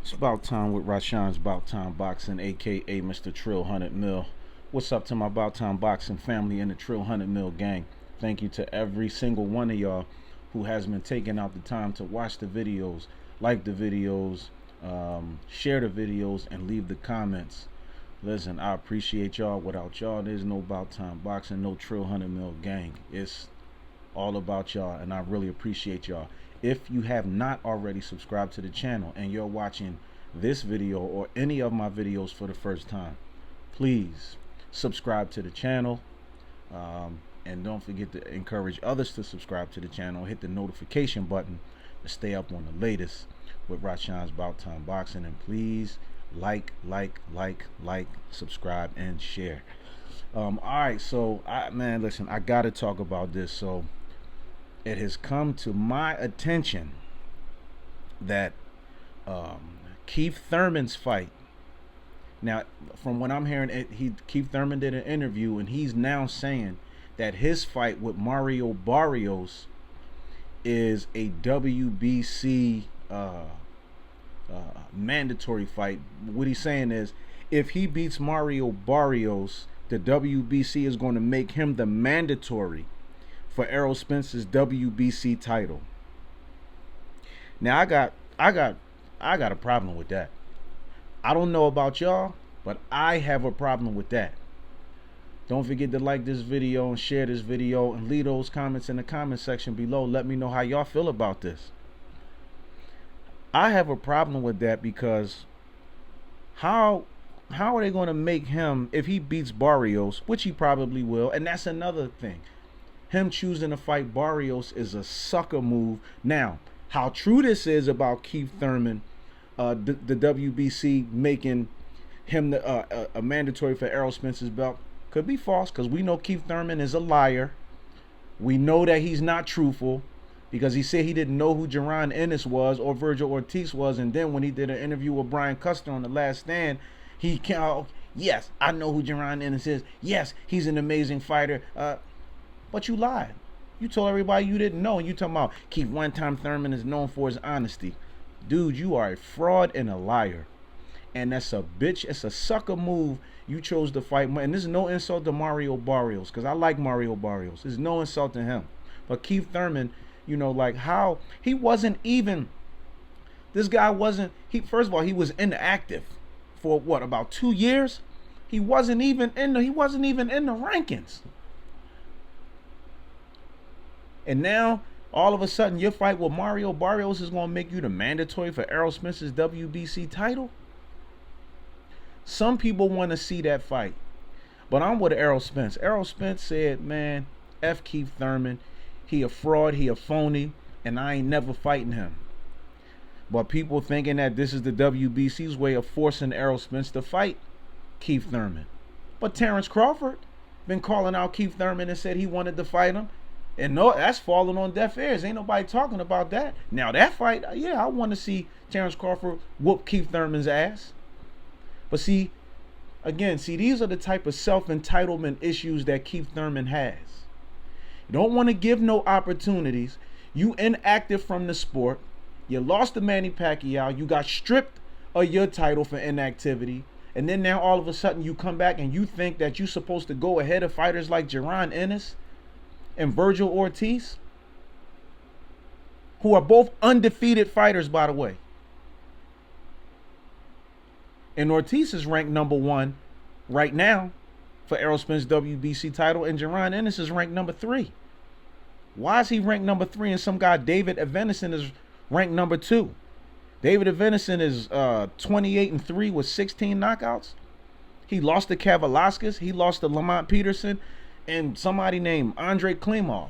It's about time with Rashawn's About Time Boxing, aka Mr. Trill 100 Mil. What's up to my About Time Boxing family and the Trill 100 Mil gang? Thank you to every single one of y'all who has been taking out the time to watch the videos, like the videos, share the videos, and leave the comments. Listen, I appreciate y'all. Without y'all, there's no About Time Boxing, no Trill 100 Mil gang. It's all about y'all, and I really appreciate y'all. If you have not already subscribed to the channel and you're watching this video or any of my videos for the first time, please subscribe to the channel, and don't forget to encourage others to subscribe to the channel. Hit the notification button to stay up on the latest with Rashawn's About Time Boxing, and please like, subscribe, and share. All right, so listen, I gotta talk about this. So it has come to my attention that Keith Thurman's fight. Now, from what I'm hearing, Keith Thurman did an interview, and he's now saying that his fight with Mario Barrios is a WBC mandatory fight. What he's saying is, if he beats Mario Barrios, the WBC is going to make him the mandatory for Errol Spence's WBC title. Now I got a problem with that. I don't know about y'all, but I have a problem with that. Don't forget to like this video and share this video and leave those comments in the comment section below. Let me know how y'all feel about this. I have a problem with that because how are they going to make him, if he beats Barrios, which he probably will, and that's another thing. Him choosing to fight Barrios is a sucker move. Now, how true this is about Keith Thurman, the WBC making him a mandatory for Errol Spence's belt, could be false, because we know Keith Thurman is a liar. We know that he's not truthful, because he said he didn't know who Jaron Ennis was or Virgil Ortiz was, and then when he did an interview with Brian Custer on The Last Stand, he came, yes, I know who Jaron Ennis is. Yes, he's an amazing fighter. But you lied. You told everybody you didn't know, and you talking about Keith One-Time Thurman is known for his honesty. Dude, you are a fraud and a liar. And that's a bitch. It's a sucker move. You chose to fight. And this is no insult to Mario Barrios, because I like Mario Barrios. There's no insult to him. But Keith Thurman, you know, like how he wasn't even, this guy wasn't, first of all, he was inactive for what, about 2 years? He wasn't even in the rankings. And now, all of a sudden, your fight with Mario Barrios is going to make you the mandatory for Errol Spence's WBC title? Some people want to see that fight. But I'm with Errol Spence. Errol Spence said, man, F Keith Thurman. He a fraud, he a phony, and I ain't never fighting him. But people thinking that this is the WBC's way of forcing Errol Spence to fight Keith Thurman. But Terrence Crawford been calling out Keith Thurman and said he wanted to fight him. And no, that's falling on deaf ears. Ain't nobody talking about that. Now that fight, yeah, I want to see Terrence Crawford whoop Keith Thurman's ass. But see, again, these are the type of self-entitlement issues that Keith Thurman has. You don't want to give no opportunities. You inactive from the sport. You lost to Manny Pacquiao. You got stripped of your title for inactivity. And then now all of a sudden you come back and you think that you're supposed to go ahead of fighters like Jaron Ennis and Virgil Ortiz, who are both undefeated fighters, by the way. And Ortiz is ranked #1 right now for Errol Spence WBC title, and Jaron Ennis is ranked #3. Why is he ranked #3 and some guy David Evenison is ranked #2? David Evenison is 28-3 with 16 knockouts. He lost to Kavaliauskas. He lost to Lamont Peterson and somebody named Andre Klimov.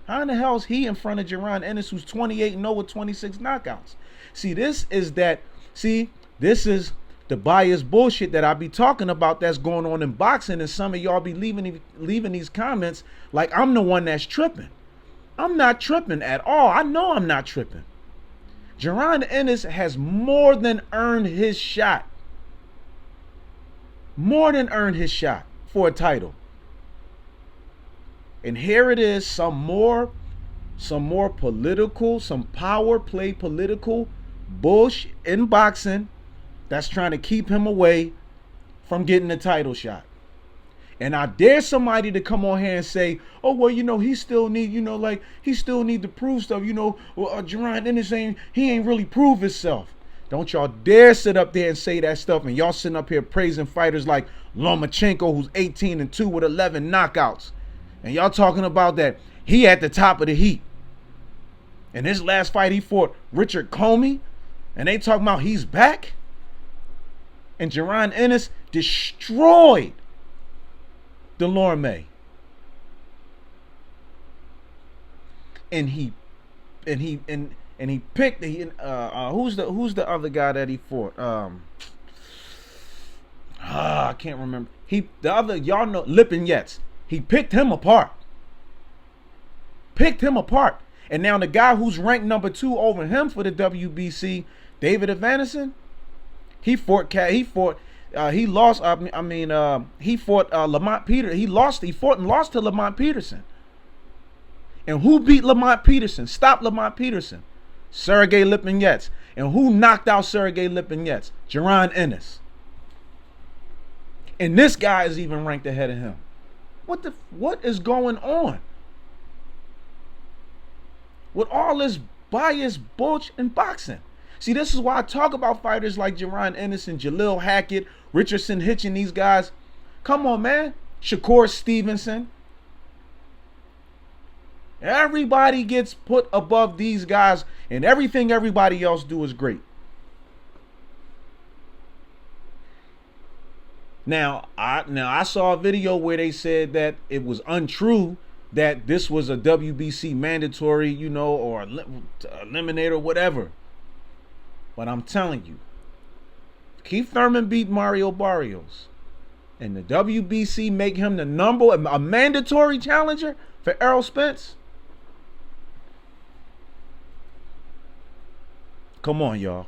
How in the hell is he in front of Jaron Ennis, who's 28-0 with 26 knockouts? This is the biased bullshit that I be talking about that's going on in boxing, and some of y'all be leaving these comments like I'm the one that's tripping. I'm not tripping at all. I know I'm not tripping. Jaron Ennis has more than earned his shot. More than earned his shot for a title. And here it is, some more political, some power play political bullshit in boxing that's trying to keep him away from getting the title shot. And I dare somebody to come on here and say, oh, well, he still need, he still need to prove stuff. Jaron Ennis he ain't really proved himself. Don't y'all dare sit up there and say that stuff. And y'all sitting up here praising fighters like Lomachenko, who's 18-2 with 11 knockouts. And y'all talking about that he at the top of the heap. And this last fight he fought Richard Comey. And they talking about he's back. And Jaron Ennis destroyed Delorme. And he picked who's the other guy that he fought? I can't remember. Y'all know Lipinets. He picked him apart. And now the guy who's ranked number 2 over him for the WBC, David Evanescence, he fought Lamont Peterson. He fought and lost to Lamont Peterson. And who beat Lamont Peterson? Stopped Lamont Peterson? Sergey Lipinets. And who knocked out Sergey Lipinets? Jaron Ennis. And this guy is even ranked ahead of him. What is going on? With all this bias, bullshit, and boxing. See, this is why I talk about fighters like Jaron Ennis and Jalil Hackett, Richardson Hitchin, these guys. Come on, man. Shakur Stevenson. Everybody gets put above these guys, and everything everybody else do is great. Now I saw a video where they said that it was untrue that this was a WBC mandatory, or eliminator, whatever. But I'm telling you, Keith Thurman beat Mario Barrios, and the WBC make him a mandatory challenger for Errol Spence. Come on, y'all.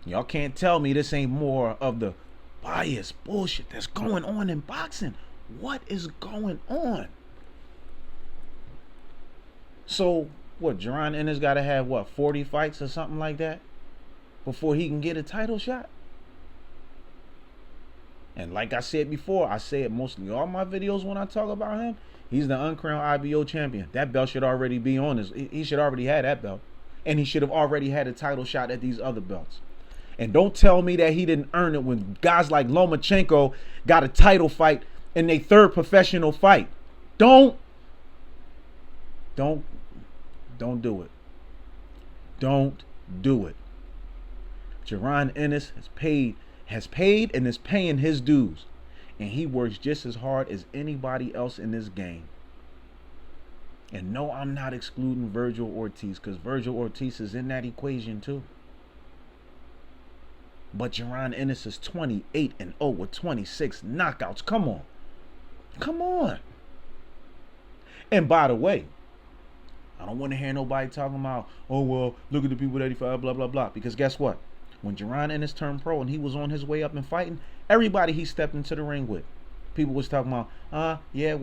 Y'all can't tell me this ain't more of the bias bullshit that's going on in boxing. What is going on? So, Jaron Ennis got to have, 40 fights or something like that before he can get a title shot? And like I said before, I say it mostly all my videos when I talk about him, he's the uncrowned IBO champion. That belt should already be on he should already have that belt. And he should have already had a title shot at these other belts. And don't tell me that he didn't earn it when guys like Lomachenko got a title fight in their 3rd professional fight. Don't do it. Don't do it. Jaron Ennis has paid and is paying his dues. And he works just as hard as anybody else in this game. And no, I'm not excluding Virgil Ortiz, because Virgil Ortiz is in that equation too. But Jaron Ennis is 28-0 with 26 knockouts. Come on. And by the way, I don't want to hear nobody talking about, oh, well, look at the people at 85, blah, blah, blah. Because guess what? When Jaron Ennis turned pro and he was on his way up and fighting, everybody he stepped into the ring with, people was talking about, he ain't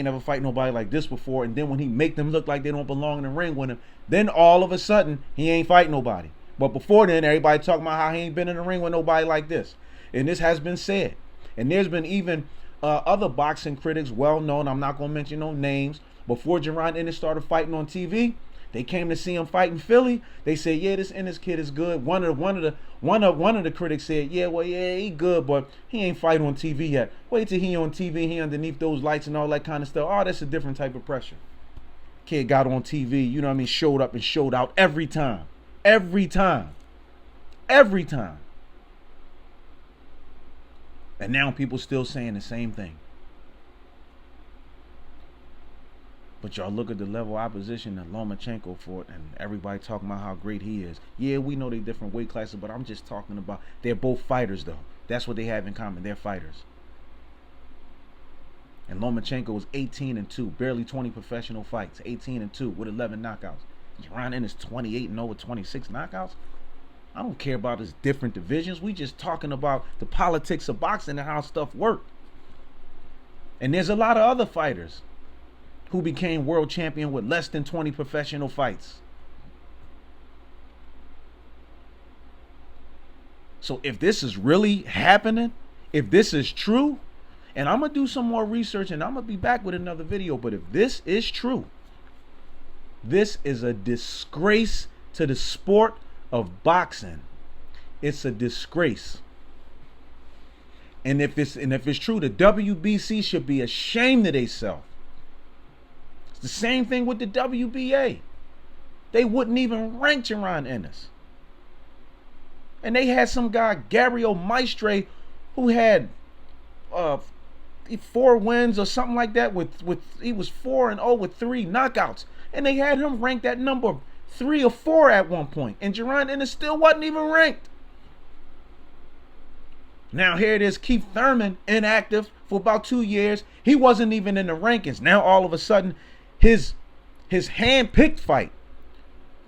never fight nobody like this before. And then when he make them look like they don't belong in the ring with him, then all of a sudden, he ain't fight nobody. But before then, everybody talking about how he ain't been in the ring with nobody like this. And this has been said. And there's been even other boxing critics, well known, I'm not going to mention no names, before Jaron Ennis started fighting on TV, they came to see him fight in Philly. They said, yeah, this Ennis kid is good. One of the critics said, he good, but he ain't fight on TV yet. Wait till he on TV, he underneath those lights and all that kind of stuff. Oh, that's a different type of pressure. Kid got on TV, showed up and showed out every time. Every time. And now people still saying the same thing. But y'all look at the level of opposition that Lomachenko fought, and everybody talking about how great he is. Yeah, we know they different weight classes, but I'm just talking about they're both fighters, though. That's what they have in common. They're fighters. And Lomachenko was 18-2, barely 20 professional fights, 18-2 with 11 knockouts. Jaron Ennis 28-0 with 26 knockouts. I don't care about his different divisions. We just talking about the politics of boxing and how stuff works. And there's a lot of other fighters who became world champion with less than 20 professional fights. So if this is really happening, if this is true, and I'm going to do some more research and I'm going to be back with another video, but if this is true, this is a disgrace to the sport of boxing. It's a disgrace. And if it's true, the WBC should be ashamed of themselves. It's the same thing with the WBA. They wouldn't even rank Jaron Ennis. And they had some guy, Gabriel Maestre, who had 4 wins or something like that. He was 4-0 with 3 knockouts, and they had him ranked at number 3 or 4 at one point, and Jaron Ennis still wasn't even ranked. Now here it is, Keith Thurman inactive for about 2 years. He wasn't even in the rankings. Now all of a sudden, his hand-picked fight,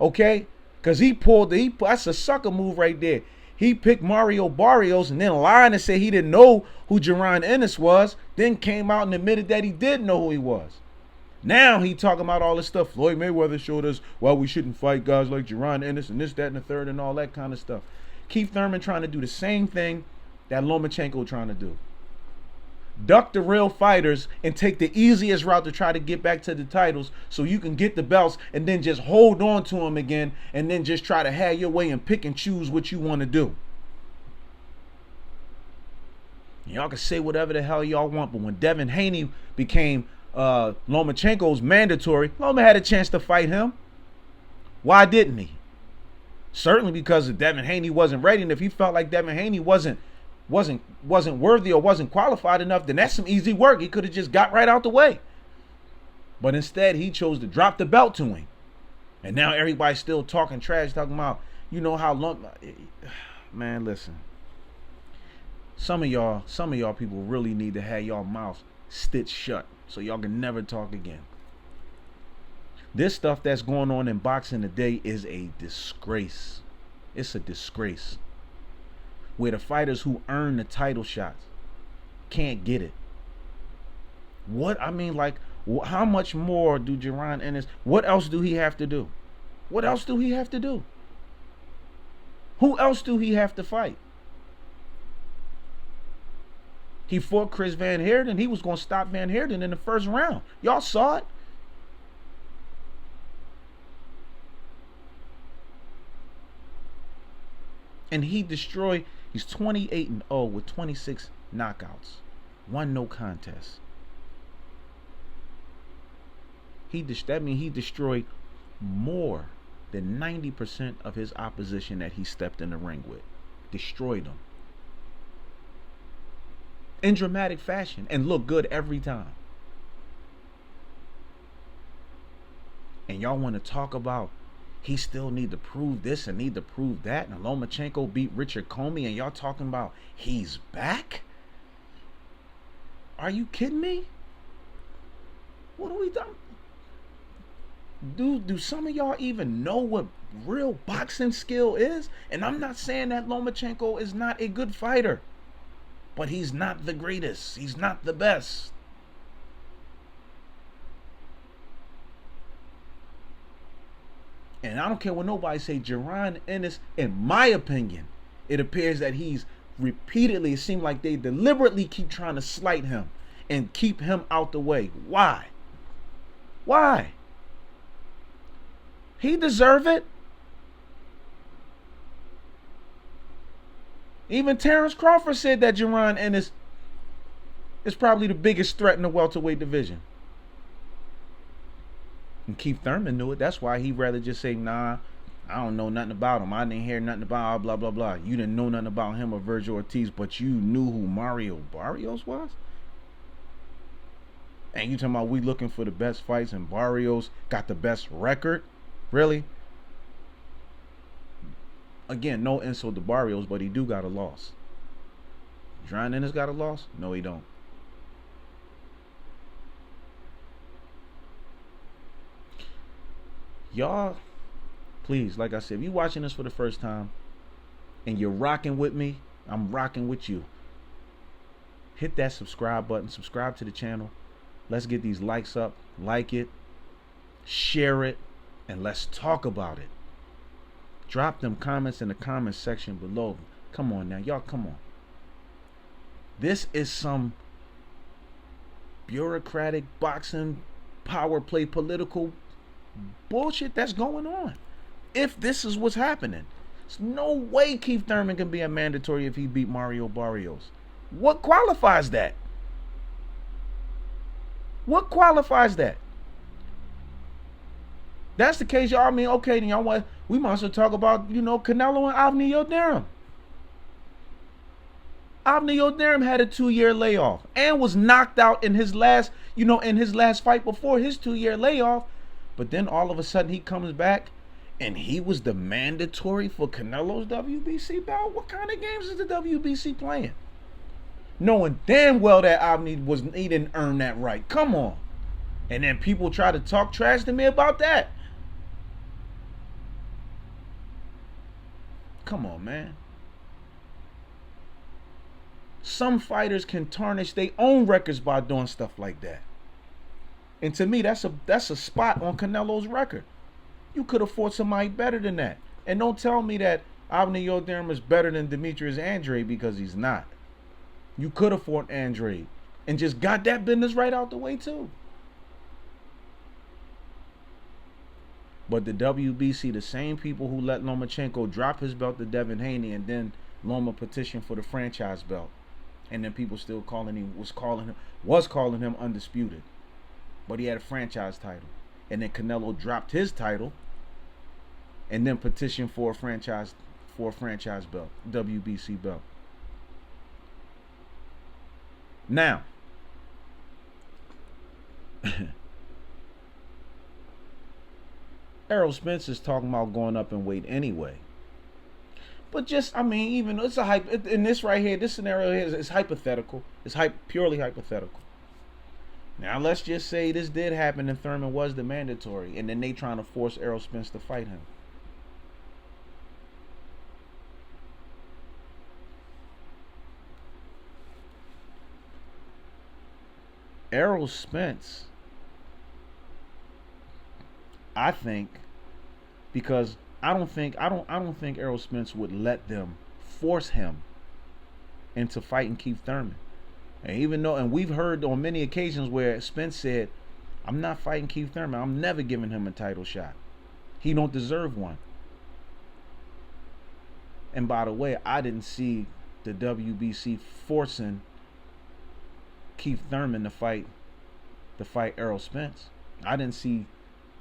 okay, because that's a sucker move right there. He picked Mario Barrios and then lied and said he didn't know who Jaron Ennis was, then came out and admitted that he did know who he was. Now he talking about all this stuff. Floyd Mayweather showed us why we shouldn't fight guys like Jaron Ennis and this, that, and the third and all that kind of stuff. Keith Thurman trying to do the same thing that Lomachenko trying to do. Duck the real fighters and take the easiest route to try to get back to the titles so you can get the belts and then just hold on to them again and then just try to have your way and pick and choose what you want to do. Y'all can say whatever the hell y'all want, but when Devin Haney became Lomachenko's mandatory, Loma had a chance to fight him. Why didn't he? Certainly because Devin Haney wasn't ready, and if he felt like Devin Haney wasn't worthy or wasn't qualified enough, then that's some easy work. He could have just got right out the way. But instead, he chose to drop the belt to him. And now everybody's still talking trash, talking about, you know how long. Man, listen. Some of y'all people really need to have y'all mouths stitched shut so y'all can never talk again. This stuff that's going on in boxing today is a disgrace. It's a disgrace. Where the fighters who earn the title shots can't get it. How much more do Jaron Ennis, what else do he have to do? What else do he have to do? Who else do he have to fight? He fought Chris Van Heerden. He was going to stop Van Heerden in the first round. Y'all saw it. And he destroyed. He's 28-0 with 26 knockouts. 1 no contest. That means he destroyed more than 90% of his opposition that he stepped in the ring with. Destroyed them. In dramatic fashion. And looked good every time. And y'all want to talk about he still need to prove this and need to prove that, and Lomachenko beat Richard Comey, and y'all talking about he's back? Are you kidding me? What are we done? Do some of y'all even know what real boxing skill is? And I'm not saying that Lomachenko is not a good fighter, but he's not the greatest. He's not the best. And I don't care what nobody say, Jaron Ennis, in my opinion, it appears that he's repeatedly, it seems like they deliberately keep trying to slight him and keep him out the way. Why? Why? He deserve it. Even Terrence Crawford said that Jaron Ennis is probably the biggest threat in the welterweight division. And Keith Thurman knew it. That's why he'd rather just say, nah, I don't know nothing about him. I didn't hear nothing about blah, blah, blah. You didn't know nothing about him or Virgil Ortiz, but you knew who Mario Barrios was? And you talking about we looking for the best fights and Barrios got the best record? Really? Again, no insult to Barrios, but he do got a loss. Jaron Ennis got a loss? No, he don't. Y'all, please, like I said, if you're watching this for the first time and you're rocking with me, I'm rocking with you. Hit that subscribe button. Subscribe to the channel. Let's get these likes up. Like it. Share it. And let's talk about it. Drop them comments in the comments section below. Come on now, y'all, come on. This is some bureaucratic boxing power play political bullshit that's going on. If this is what's happening, there's no way Keith Thurman can be a mandatory if he beat Mario Barrios. What qualifies that? What qualifies that? That's the case, y'all. I mean, okay, then y'all want, we might as well talk about, Canelo and Avni Yildirim. Avni Yildirim had a 2-year layoff and was knocked out in his last, in his last fight before his 2-year layoff. But then all of a sudden he comes back and he was the mandatory for Canelo's WBC belt. What kind of games is the WBC playing? Knowing damn well that he didn't earn that right. Come on. And then people try to talk trash to me about that. Come on, man. Some fighters can tarnish their own records by doing stuff like that. And to me, that's a spot on Canelo's record. You could have fought somebody better than that. And don't tell me that Avni Yildirim is better than Demetrius Andrade, because he's not. You could have fought Andrade and just got that business right out the way too. But the WBC, the same people who let Lomachenko drop his belt to Devin Haney, and then Loma petitioned for the franchise belt, and then people still was calling him undisputed, but he had a franchise title, and then Canelo dropped his title, and then petitioned for a franchise belt, WBC belt. Now, Errol Spence is talking about going up in weight anyway. But just, even it's a hype in this right here, this scenario here is hypothetical. It's purely hypothetical. Now let's just say this did happen and Thurman was the mandatory, and then they trying to force Errol Spence to fight him. Errol Spence, I think, because I don't think Errol Spence would let them force him into fighting Keith Thurman. And we've heard on many occasions where Spence said, I'm not fighting Keith Thurman. I'm never giving him a title shot. He don't deserve one. And by the way, I didn't see the WBC forcing Keith Thurman to fight Errol Spence. I didn't see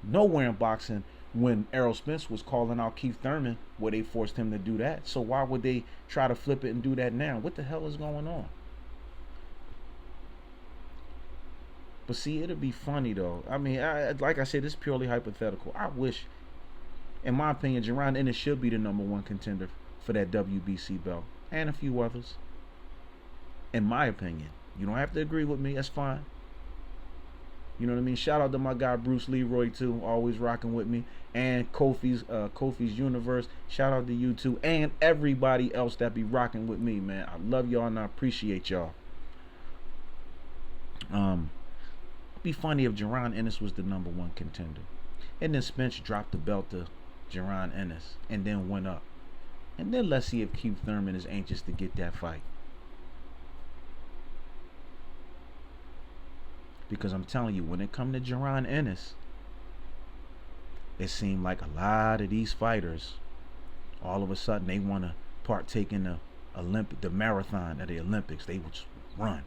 nowhere in boxing when Errol Spence was calling out Keith Thurman where they forced him to do that. So why would they try to flip it and do that now? What the hell is going on? But see, it'll be funny though. Like I said, it's purely hypothetical. I wish, in my opinion, Jaron Ennis should be the #1 contender for that WBC belt, and a few others. In my opinion, you don't have to agree with me. That's fine. You know what I mean? Shout out to my guy Bruce Leroy too, always rocking with me, and Kofi's Universe. Shout out to you too, and everybody else that be rocking with me, man. I love y'all and I appreciate y'all. It'd be funny if Jaron Ennis was the #1 contender, and then Spence dropped the belt to Jaron Ennis, and then went up, and then let's see if Keith Thurman is anxious to get that fight. Because I'm telling you, when it come to Jaron Ennis, it seemed like a lot of these fighters, all of a sudden they want to partake in the marathon of the Olympics. They would just run.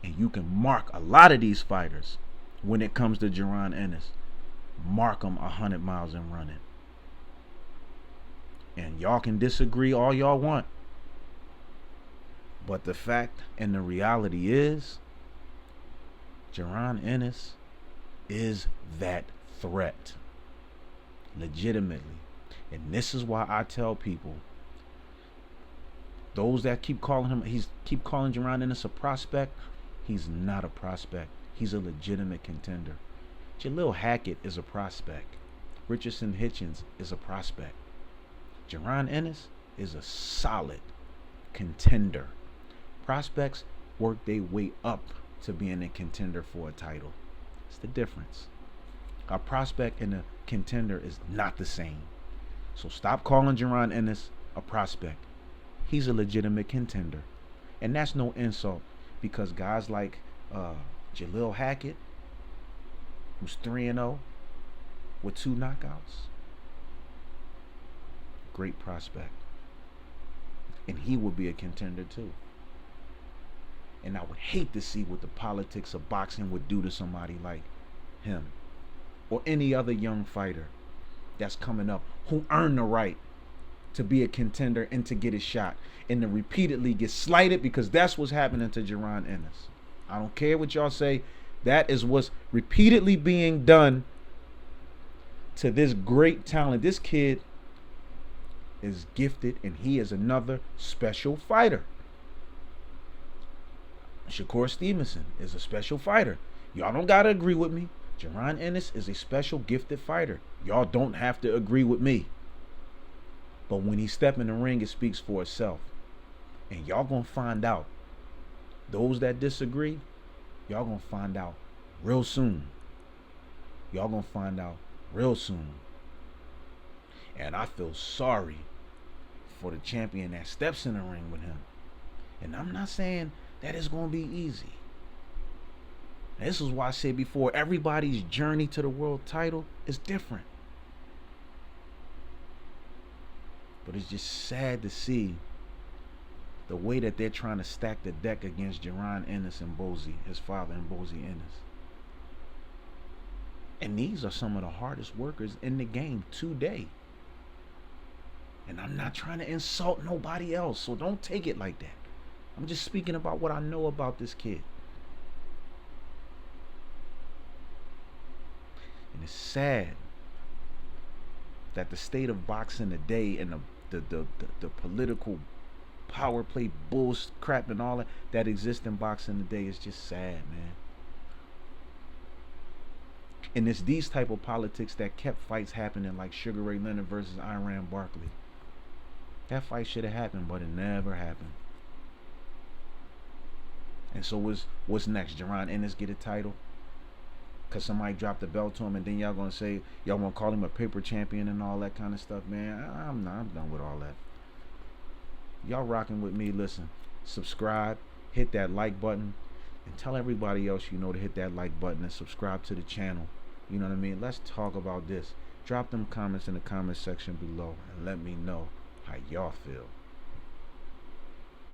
And you can mark a lot of these fighters when it comes to Jaron Ennis. Mark them 100 miles and running. And y'all can disagree all y'all want. But the fact and the reality is, Jaron Ennis is that threat. Legitimately. And this is why I tell people, those that keep calling Jaron Ennis a prospect, he's not a prospect. He's a legitimate contender. Jalil Hackett is a prospect. Richardson Hitchens is a prospect. Jaron Ennis is a solid contender. Prospects work their way up to being a contender for a title. It's the difference. A prospect and a contender is not the same. So stop calling Jaron Ennis a prospect. He's a legitimate contender. And that's no insult, because guys like Jalil Hackett, who's 3-0 with 2 knockouts, great prospect. And he would be a contender too. And I would hate to see what the politics of boxing would do to somebody like him or any other young fighter that's coming up who earned the right to be a contender and to get a shot, and to repeatedly get slighted, because that's what's happening to Jaron Ennis. I don't care what y'all say. That is what's repeatedly being done to this great talent. This kid is gifted, and he is another special fighter. Shakur Stevenson is a special fighter. Y'all don't gotta agree with me. Jaron Ennis is a special gifted fighter. Y'all don't have to agree with me. But when he step in the ring, it speaks for itself. And y'all gonna find out. Those that disagree, y'all gonna find out real soon. Y'all gonna find out real soon. And I feel sorry for the champion that steps in the ring with him. And I'm not saying that it's gonna be easy. This is why I said before, everybody's journey to the world title is different. But it's just sad to see the way that they're trying to stack the deck against Jaron Ennis and Bozy, his father, and Bozy Ennis. And these are some of the hardest workers in the game today. And I'm not trying to insult nobody else, so don't take it like that. I'm just speaking about what I know about this kid. And it's sad that the state of boxing today and the political power play bullshit crap and all that exists in boxing today is just sad, man. And it's these type of politics that kept fights happening, like Sugar Ray Leonard versus Iran Barkley. That fight should have happened, but it never happened. And so what's next? Jaron Ennis get a title because somebody dropped the belt to him, and then y'all gonna say y'all wanna call him a paper champion and all that kind of stuff, man. I'm done with all that. Y'all rocking with me? Listen, subscribe, hit that like button, and tell everybody else you know to hit that like button and subscribe to the channel. You know what I mean? Let's talk about this. Drop them comments in the comment section below and let me know how y'all feel.